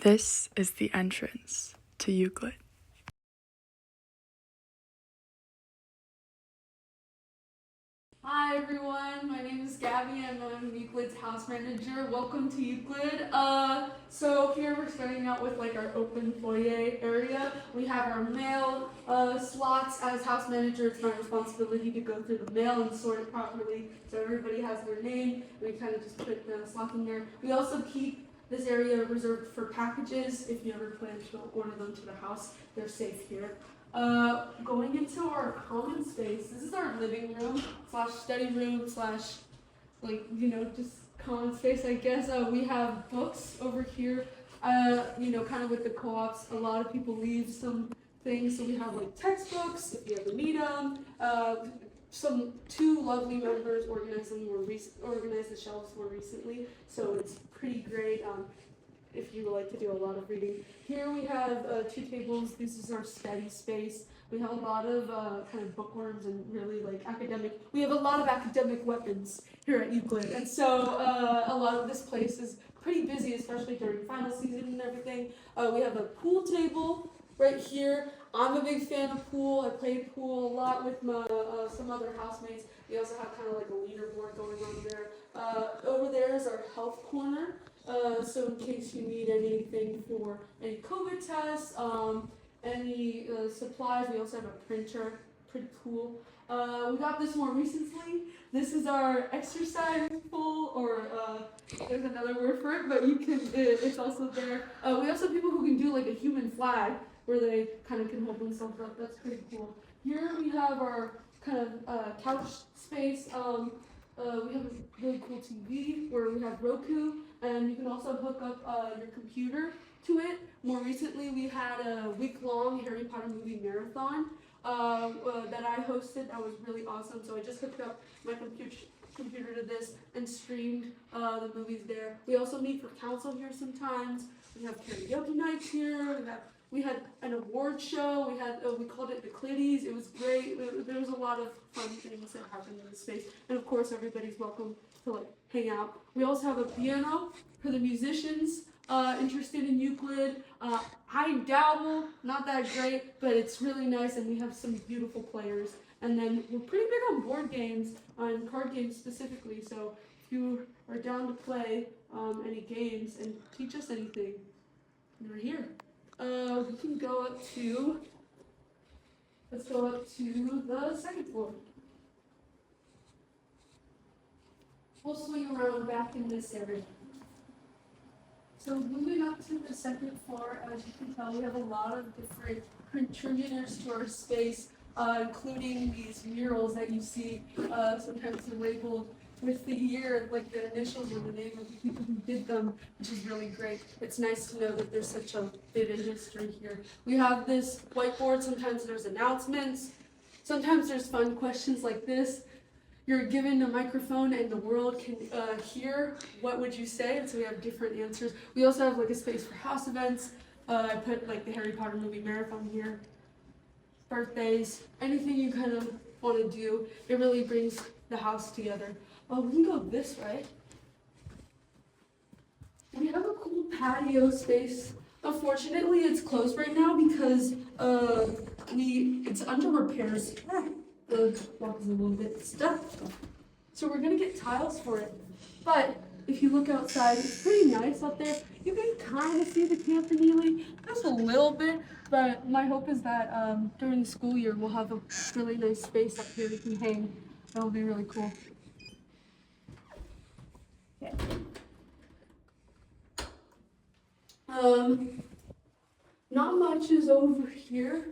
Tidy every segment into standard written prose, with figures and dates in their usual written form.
This is the entrance to Euclid. Hi everyone, my name is Gabby and I'm Euclid's house manager. Welcome to Euclid. So here we're starting out with like our open foyer area. We have our mail slots. As house manager, it's my responsibility to go through the mail and sort it properly so everybody has their name. We kind of just put the slots in there. We also keep this area reserved for packages. If you ever plan to order them to the house, they're safe here. Going into our common space, this is our living room / study room / just common space, I guess. We have books over here, kind of with the co-ops. A lot of people leave some things, so we have like textbooks if you ever need them. Two lovely members organized the shelves more recently, so it's pretty great. If you like to do a lot of reading. Here we have 2 tables. This is our study space. We have a lot of kind of bookworms and really we have a lot of academic weapons here at Euclid. And so a lot of this place is pretty busy, especially during final season and everything. We have a pool table right here. I'm a big fan of pool. I played pool a lot with my some other housemates. We also have kind of like a leaderboard going on there. Over there is our health corner. So in case you need anything for any COVID tests, any supplies, we also have a printer, pretty cool. We got this more recently. This is our exercise pool, or there's another word for it, but it's also there. We also have people who can do like a human flag, where they kind of can hold themselves up. That's pretty cool. Here we have our kind of couch space. We have a really cool TV where we have Roku, and you can also hook up your computer to it. More recently, we had a week-long Harry Potter movie marathon that I hosted. That was really awesome. So I just hooked up my computer to this and streamed the movies there. We also meet for council here sometimes. We have karaoke nights here. We had an award show. We called it Euclid. It was great. There was a lot of fun things that happened in the space, and of course, everybody's welcome to hang out. We also have a piano for the musicians interested in Euclid. I dabble, not that great, but it's really nice, and we have some beautiful players. And then we're pretty big on board games, on card games specifically. So if you are down to play any games and teach us anything, we're here. We can go up to, let's go up to the second floor. We'll swing around back in this area. So moving up to the second floor, as you can tell, we have a lot of different contributors to our space, including these murals that you see. Sometimes they're labeled with the year, like the initials or the name of the people who did them, which is really great. It's nice to know that there's such a bit of history here. We have this whiteboard. Sometimes there's announcements. Sometimes there's fun questions like this. You're given a microphone and the world can hear. What would you say? And so we have different answers. We also have a space for house events. I put the Harry Potter movie marathon here. Birthdays, anything you kind of want to do. It really brings the house together. Oh, we can go this way. We have a cool patio space. Unfortunately, it's closed right now because it's under repairs. The block is a little bit stuck. So we're gonna get tiles for it. But if you look outside, it's pretty nice out there. You can kind of see the campanile, just a little bit, but my hope is that during the school year, we'll have a really nice space up here we can hang. That'll be really cool. Okay. Not much is over here.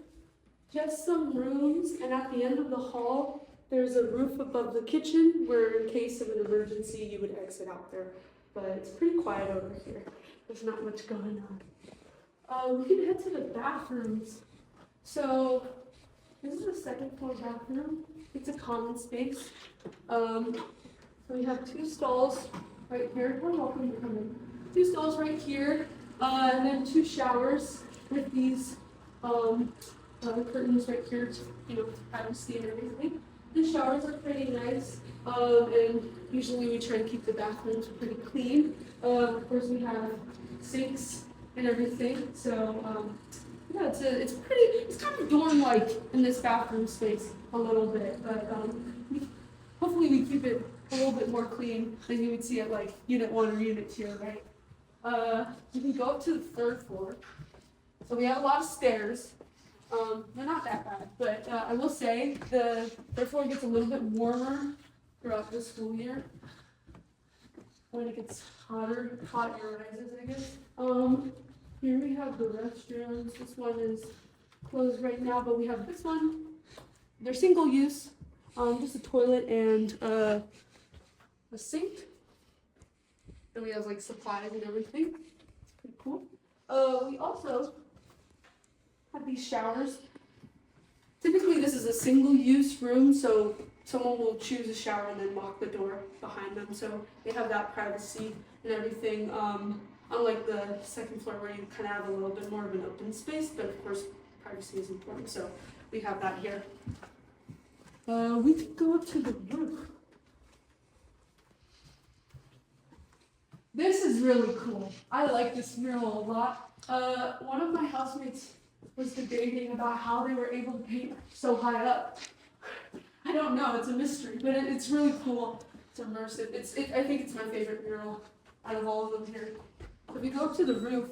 Just some rooms, and at the end of the hall, there's a roof above the kitchen where in case of an emergency, you would exit out there. But it's pretty quiet over here. There's not much going on. We can head to the bathrooms. So this is the second floor bathroom. It's a common space. So we have 2 stalls right here. You're welcome to come in. 2 stalls right here, and then 2 showers with these curtains right here to privacy and everything. The showers are pretty nice, and usually we try to keep the bathrooms pretty clean. Of course, we have sinks and everything. So yeah, it's kind of dorm-like in this bathroom space a little bit, but hopefully we keep it a little bit more clean than you would see at like Unit 1 or Unit 2, right? You can go up to the third floor. So we have a lot of stairs. They're not that bad, but I will say the third floor gets a little bit warmer throughout the school year. When it gets hotter, hot air rises, I guess. Here we have the restrooms. This one is closed right now, but we have this one. They're single use, just a toilet and a sink. Then we have like supplies and everything. It's pretty cool. We also have these showers. Typically this is a single use room, so someone will choose a shower and then lock the door behind them. So they have that privacy and everything. Unlike the second floor where you kind of have a little bit more of an open space, but of course privacy is important. So we have that here. We can go up to the roof. This is really cool. I like this mural a lot. One of my housemates was debating about how they were able to paint so high up. I don't know, it's a mystery, but it's really cool. It's immersive. I think it's my favorite mural out of all of them here. If we go up to the roof,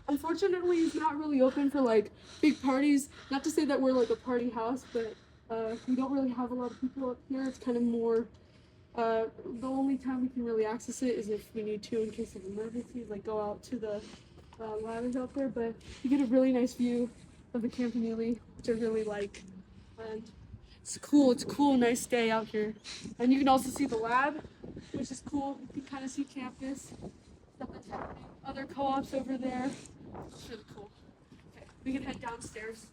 unfortunately it's not really open for like big parties. Not to say that we're like a party house, but we don't really have a lot of people up here. It's kind of more, the only time we can really access it is if we need to in case of emergencies, like go out to the ladders out there. But you get a really nice view of the campanile, which I really like. And it's cool, nice day out here. And you can also see the lab, which is cool. You can kind of see campus, stuff that's happening. Other co-ops over there. It's really cool. Okay, we can head downstairs.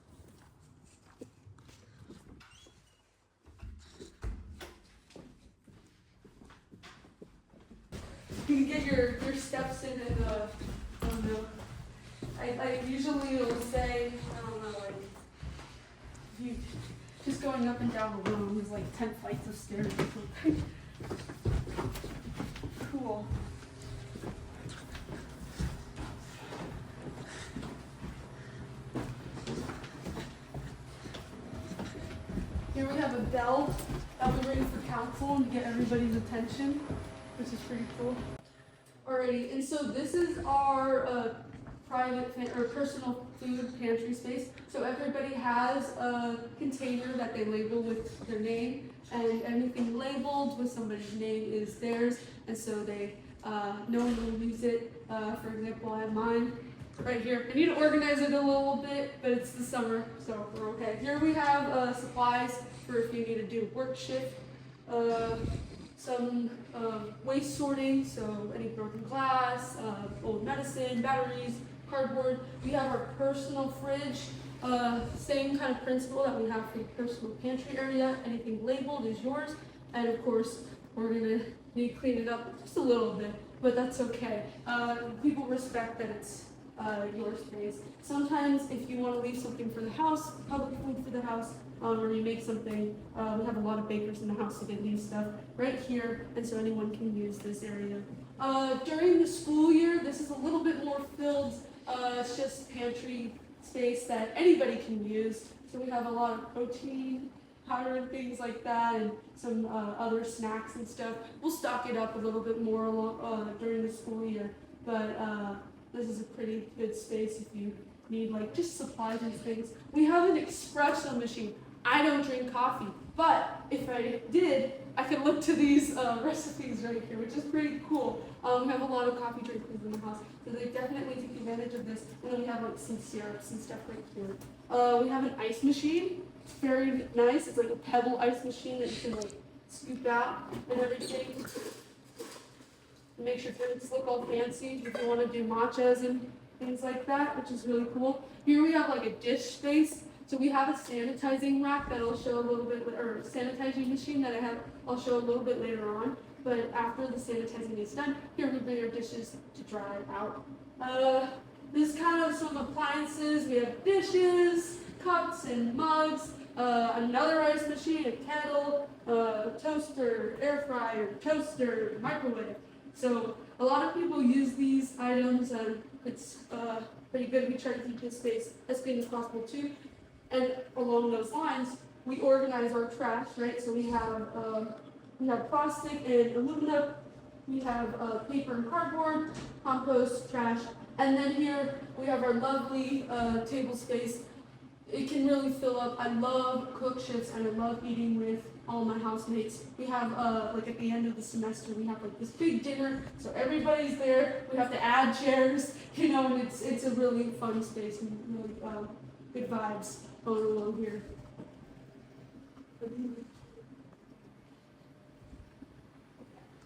You can get your steps in and I don't know. I usually will say, I don't know, like, you just going up and down the room is like 10 flights of stairs or something. Cool. Here we have a bell that we ring for council and get everybody's attention, which is pretty cool. Alrighty, and so this is our private or personal food pantry space. So everybody has a container that they label with their name, and anything labeled with somebody's name is theirs, and so they no one will use it. For example, I have mine right here. I need to organize it a little bit, but it's the summer, so we're okay. Here we have supplies for if you need to do work shift. Some waste sorting, so any broken glass, old medicine, batteries, cardboard. We have our personal fridge, same kind of principle that we have for the personal pantry area. Anything labeled is yours, and of course we're gonna need to clean it up just a little bit, but that's okay. People respect that it's your space. Sometimes if you want to leave something for the house, public food for the house, or you make something, we have a lot of bakers in the house, so they leave stuff right here, and so anyone can use this area. During the school year, this is a little bit more filled. It's just pantry space that anybody can use. So we have a lot of protein powder and things like that, and some other snacks and stuff. We'll stock it up a little bit more during the school year, but this is a pretty good space if you need like just supplies and things. We have an espresso machine. I don't drink coffee, but if I did, I could look to these recipes right here, which is pretty cool. We have a lot of coffee drinkers in the house, so they definitely take advantage of this. And then we have like some syrups and stuff right here. We have an ice machine. It's very nice. It's like a pebble ice machine that you can like scoop out and everything. It makes your drinks look all fancy if you want to do matchas and things like that, which is really cool. Here we have like a dish space. So we have a sanitizing rack that I'll show a little bit, or sanitizing machine that I'll show a little bit later on. But after the sanitizing is done, here we bring our dishes to dry out. This is kind of some appliances. We have dishes, cups and mugs, another ice machine, a kettle, toaster, air fryer, toaster, microwave. So A lot of people use these items, and it's pretty good. We try to keep this space as clean as possible too. And along those lines, we organize our trash, right? So we have plastic and aluminum. We have paper and cardboard, compost, trash, and then here we have our lovely table space. It can really fill up. I love cook shifts and I love eating with all my housemates. We have like at the end of the semester we have like this big dinner, so everybody's there. We have to add chairs, you know, and it's a really fun space and really good vibes going along here.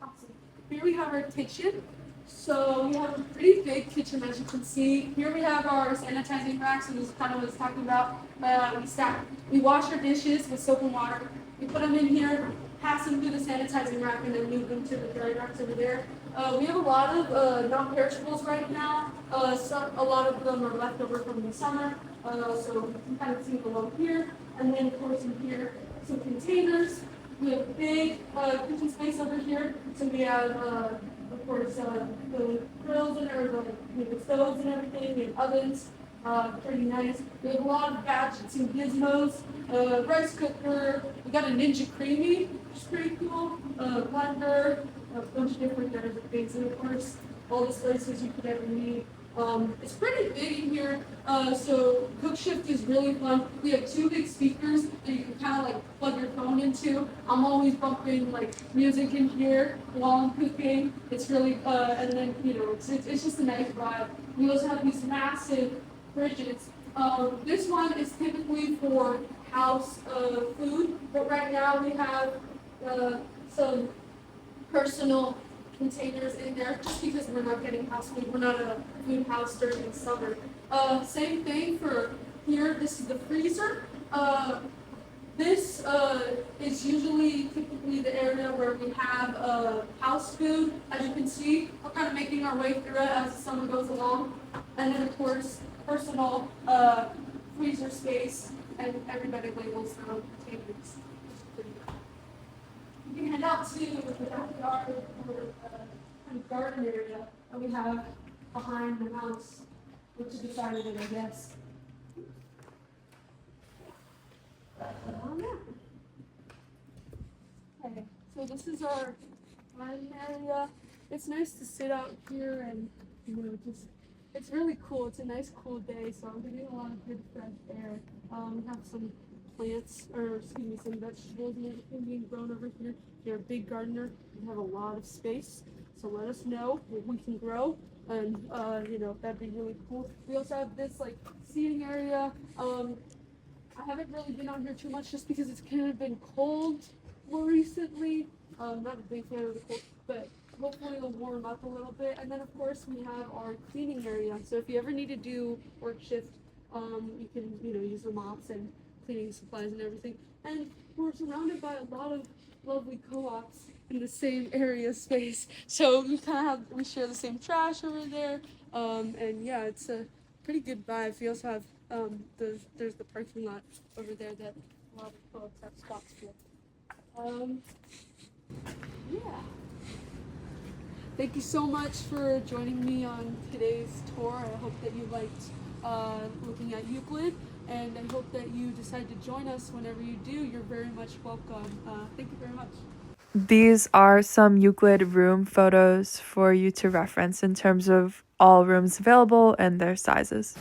Awesome. Here we have our kitchen. So we have a pretty big kitchen, as you can see. Here we have our sanitizing racks, and this is kind of what I was talking about. We wash our dishes with soap and water. We put them in here, pass them through the sanitizing rack, and then move them to the dry racks over there. We have a lot of non-perishables right now. A lot of them are left over from the summer, so you can kind of see them along here. And then, of course, in here, some containers. We have big kitchen space over here, so we have of course, the grills and the stoves and everything, and ovens, pretty nice. We have a lot of gadgets and gizmos, rice cooker. We got a Ninja Creamy, which is pretty cool. Blender, a bunch of different other things, and of course, all the spices you could ever need. It's pretty big in here, so cook shift is really fun. We have two big speakers that you can kind of like plug your phone into. I'm always bumping like music in here while I'm cooking. It's really, and then you know, it's just a nice vibe. We also have these massive fridges. This one is typically for house food, but right now we have some personal containers in there just because we're not getting house food. We're not a food house during the summer. Same thing for here. This is the freezer. This is usually typically the area where we have house food. As you can see, we're kind of making our way through it as the summer goes along. And then of course, personal freezer space, and everybody labels their own containers. You can head out to the backyard or kind of garden area that we have behind the house, which is beside it, I guess. Okay, so this is our garden area. It's nice to sit out here and just it's really cool. It's a nice cool day, so I'm getting a lot of good fresh air. We have some plants, or excuse me, some vegetables and everything being grown over here. You're a big gardener, you have a lot of space, so let us know what we can grow, and that'd be really cool. We also have this like seating area. I haven't really been on here too much just because it's kind of been cold more recently. Not a big fan of the cold, but hopefully it'll warm up a little bit. And then of course we have our cleaning area. So if you ever need to do work shift, you can use the mops and cleaning supplies and everything. And we're surrounded by a lot of lovely co-ops in the same area space. So we share the same trash over there. And yeah, it's a pretty good vibe. We also have there's the parking lot over there that a lot of co-ops have spots for. Yeah. Thank you so much for joining me on today's tour. I hope that you liked looking at Euclid, and I hope that you decide to join us whenever you do. You're very much welcome. Thank you very much. These are some Euclid room photos for you to reference in terms of all rooms available and their sizes.